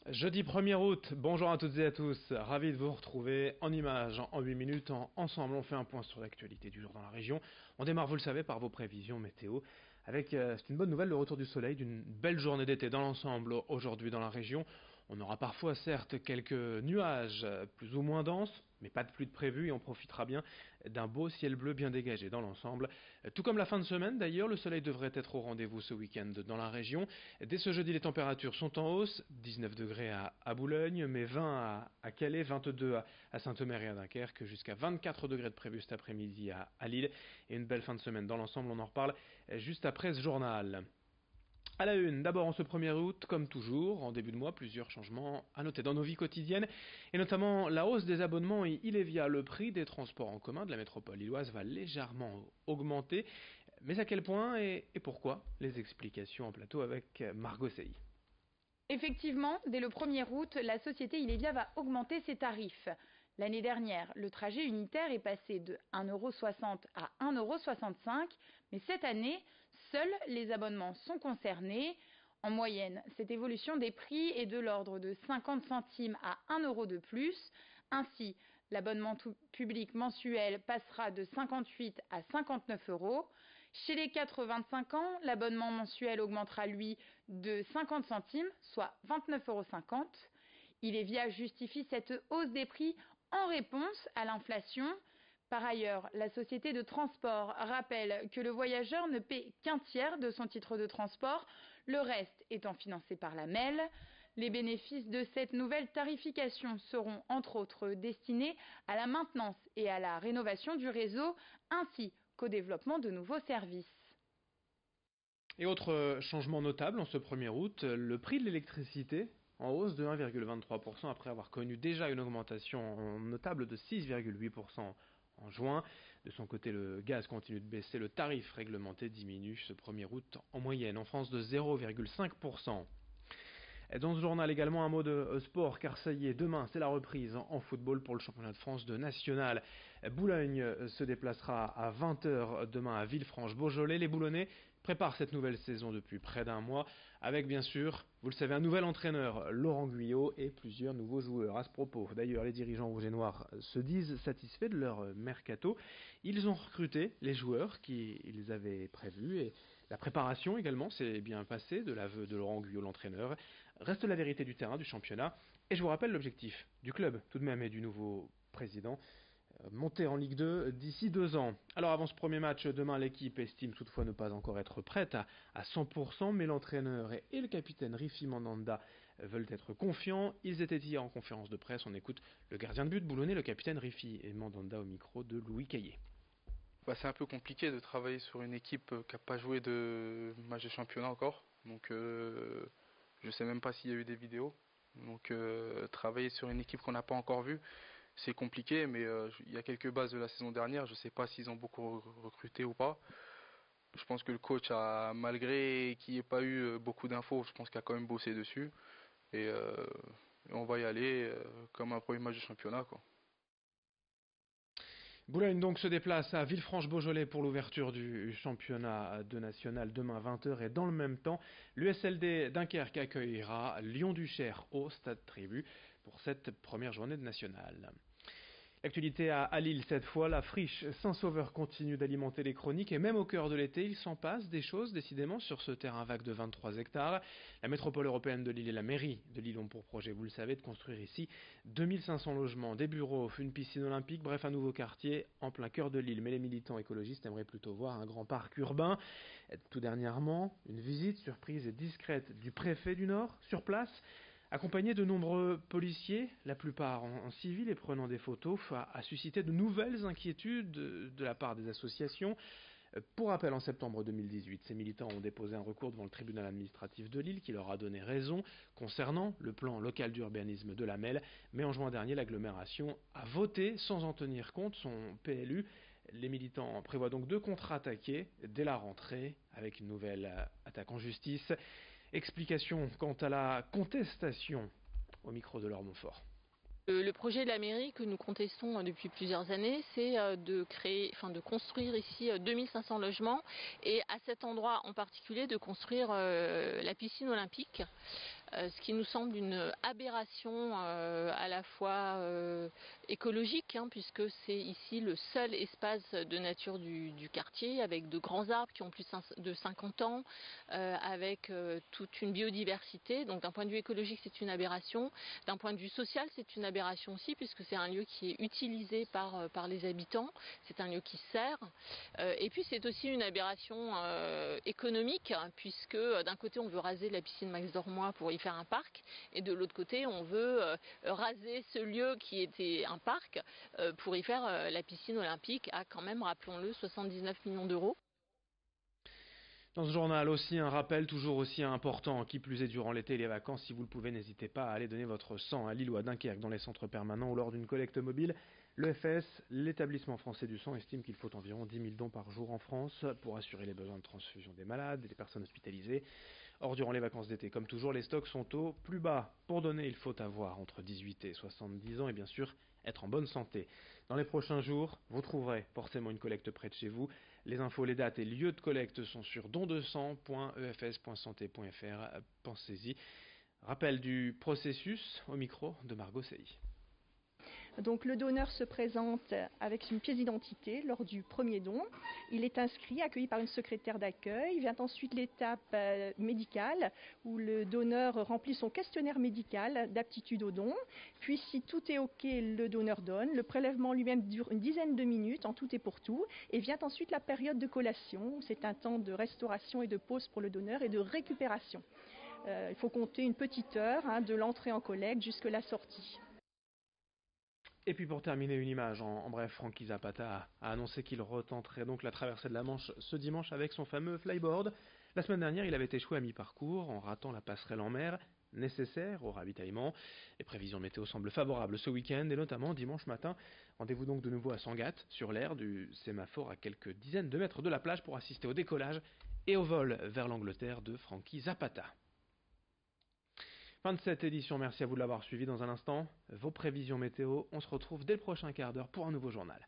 Jeudi 1er août, bonjour à toutes et à tous, ravi de vous retrouver en images en 8 minutes. Ensemble, on fait un point sur l'actualité du jour dans la région. On démarre, vous le savez, par vos prévisions météo. Avec, c'est une bonne nouvelle, le retour du soleil, d'une belle journée d'été dans l'ensemble aujourd'hui dans la région. On aura parfois certes quelques nuages plus ou moins denses, mais pas de pluie de prévu et on profitera bien d'un beau ciel bleu bien dégagé dans l'ensemble. Tout comme la fin de semaine d'ailleurs, le soleil devrait être au rendez-vous ce week-end dans la région. Dès ce jeudi, les températures sont en hausse, 19 degrés à Boulogne, mais 20 à Calais, 22 à Saint-Omer et à Dunkerque, jusqu'à 24 degrés de prévu cet après-midi à Lille. Et une belle fin de semaine dans l'ensemble, on en reparle juste après ce journal. À la une, d'abord en ce 1er août, comme toujours, en début de mois, plusieurs changements à noter dans nos vies quotidiennes, et notamment la hausse des abonnements et Ilévia, le prix des transports en commun de la métropole lilloise va légèrement augmenter. Mais à quel point et pourquoi? Les explications en plateau avec Margot Sey. Effectivement, dès le 1er août, la société Ilévia va augmenter ses tarifs. L'année dernière, le trajet unitaire est passé de 1,60 € à 1,65 €, mais cette année, seuls les abonnements sont concernés. En moyenne, cette évolution des prix est de l'ordre de 50 centimes à 1 € de plus. Ainsi, l'abonnement public mensuel passera de 58 à 59 €. Chez les 4-25 ans, l'abonnement mensuel augmentera lui de 50 centimes, soit 29,50 €. Ilévia justifie cette hausse des prix en réponse à l'inflation. Par ailleurs, la société de transport rappelle que le voyageur ne paie qu'un tiers de son titre de transport, le reste étant financé par la MEL. Les bénéfices de cette nouvelle tarification seront entre autres destinés à la maintenance et à la rénovation du réseau, ainsi qu'au développement de nouveaux services. Et autre changement notable en ce 1er août, le prix de l'électricité en hausse de 1,23% après avoir connu déjà une augmentation notable de 6,8% en juin. De son côté, le gaz continue de baisser, le tarif réglementé diminue ce 1er août en moyenne en France de 0,5%. Dans ce journal également un mot de sport car ça y est, demain c'est la reprise en football pour le championnat de France de national. Boulogne se déplacera à 20 h demain à Villefranche-Beaujolais. Les Boulonnais préparent cette nouvelle saison depuis près d'un mois avec bien sûr, vous le savez, un nouvel entraîneur, Laurent Guyot, et plusieurs nouveaux joueurs. À ce propos, d'ailleurs, les dirigeants rouges et noirs se disent satisfaits de leur mercato. Ils ont recruté les joueurs qu'ils avaient prévus et la préparation également s'est bien passée de l'aveu de Laurent Guyot, l'entraîneur. Reste la vérité du terrain, du championnat. Et je vous rappelle l'objectif du club, tout de même, et du nouveau président. Monter en Ligue 2 d'ici 2 ans. Alors avant ce premier match, demain l'équipe estime toutefois ne pas encore être prête à 100%, mais l'entraîneur et le capitaine Rifi Mandanda veulent être confiants. Ils étaient hier en conférence de presse, on écoute le gardien de but boulonnais, le capitaine Rifi et Mandanda au micro de Louis Caillé. C'est un peu compliqué de travailler sur une équipe qui n'a pas joué de match de championnat encore, donc je sais même pas s'il y a eu des vidéos. Donc travailler sur une équipe qu'on n'a pas encore vue, c'est compliqué, mais il y a quelques bases de la saison dernière, je ne sais pas s'ils ont beaucoup recruté ou pas. Je pense que le coach a, malgré qu'il n'y ait pas eu beaucoup d'infos, je pense qu'il a quand même bossé dessus. Et on va y aller comme un premier match de championnat, quoi. Boulogne donc se déplace à Villefranche-Beaujolais pour l'ouverture du championnat de national demain 20 h et dans le même temps, l'USLD Dunkerque accueillera Lyon-Duchère au Stade Tribu pour cette première journée de national. L'actualité à Lille cette fois, la friche Saint-Sauveur continue d'alimenter les chroniques et même au cœur de l'été, il s'en passe des choses décidément sur ce terrain vague de 23 hectares. La métropole européenne de Lille et la mairie de Lille ont pour projet, vous le savez, de construire ici 2500 logements, des bureaux, une piscine olympique, bref un nouveau quartier en plein cœur de Lille. Mais les militants écologistes aimeraient plutôt voir un grand parc urbain. Tout dernièrement, une visite surprise et discrète du préfet du Nord sur place, accompagné de nombreux policiers, la plupart en civil et prenant des photos, a suscité de nouvelles inquiétudes de la part des associations. Pour rappel, en septembre 2018, ces militants ont déposé un recours devant le tribunal administratif de Lille qui leur a donné raison concernant le plan local d'urbanisme de la MEL, mais en juin dernier, l'agglomération a voté sans en tenir compte son PLU. Les militants prévoient donc de contre-attaquer dès la rentrée avec une nouvelle attaque en justice. Explication quant à la contestation au micro de Laure Montfort. Le projet de la mairie que nous contestons depuis plusieurs années, c'est de construire ici 2500 logements et à cet endroit en particulier de construire la piscine olympique. ce qui nous semble une aberration à la fois écologique, puisque c'est ici le seul espace de nature du quartier, avec de grands arbres qui ont plus de 50 ans, avec toute une biodiversité. Donc d'un point de vue écologique, c'est une aberration. D'un point de vue social, c'est une aberration aussi, puisque c'est un lieu qui est utilisé par les habitants. C'est un lieu qui sert. Et puis c'est aussi une aberration économique, puisque d'un côté on veut raser la piscine Max Dormois pour y faire un parc, et de l'autre côté on veut raser ce lieu qui était un parc pour y faire la piscine olympique à quand même, rappelons-le, 79 millions d'euros. Dans ce journal aussi, un rappel toujours aussi important, qui plus est durant l'été et les vacances, si vous le pouvez, n'hésitez pas à aller donner votre sang à Lille ou à Dunkerque dans les centres permanents ou lors d'une collecte mobile. L'EFS, l'établissement français du sang, estime qu'il faut environ 10 000 dons par jour en France pour assurer les besoins de transfusion des malades et des personnes hospitalisées. Or, durant les vacances d'été, comme toujours, les stocks sont au plus bas. Pour donner, il faut avoir entre 18 et 70 ans et bien sûr être en bonne santé. Dans les prochains jours, vous trouverez forcément une collecte près de chez vous. Les infos, les dates et lieux de collecte sont sur don200.efs.santé.fr. Pensez-y. Rappel du processus au micro de Margot Sey. Donc le donneur se présente avec une pièce d'identité lors du premier don. Il est inscrit, accueilli par une secrétaire d'accueil. Vient ensuite l'étape médicale où le donneur remplit son questionnaire médical d'aptitude au don. Puis si tout est OK, le donneur donne. Le prélèvement lui-même dure une dizaine de minutes en tout et pour tout. Et vient ensuite la période de collation. C'est un temps de restauration et de pause pour le donneur et de récupération. Il faut compter une petite heure de l'entrée en collecte jusqu'à la sortie. Et puis pour terminer, une image. En bref, Frankie Zapata a annoncé qu'il retenterait donc la traversée de la Manche ce dimanche avec son fameux flyboard. La semaine dernière, il avait échoué à mi-parcours en ratant la passerelle en mer nécessaire au ravitaillement. Les prévisions météo semblent favorables ce week-end et notamment dimanche matin. Rendez-vous donc de nouveau à Sangatte, sur l'aire du sémaphore à quelques dizaines de mètres de la plage pour assister au décollage et au vol vers l'Angleterre de Frankie Zapata. Fin de cette édition, merci à vous de l'avoir suivi. Dans un instant, vos prévisions météo. On se retrouve dès le prochain quart d'heure pour un nouveau journal.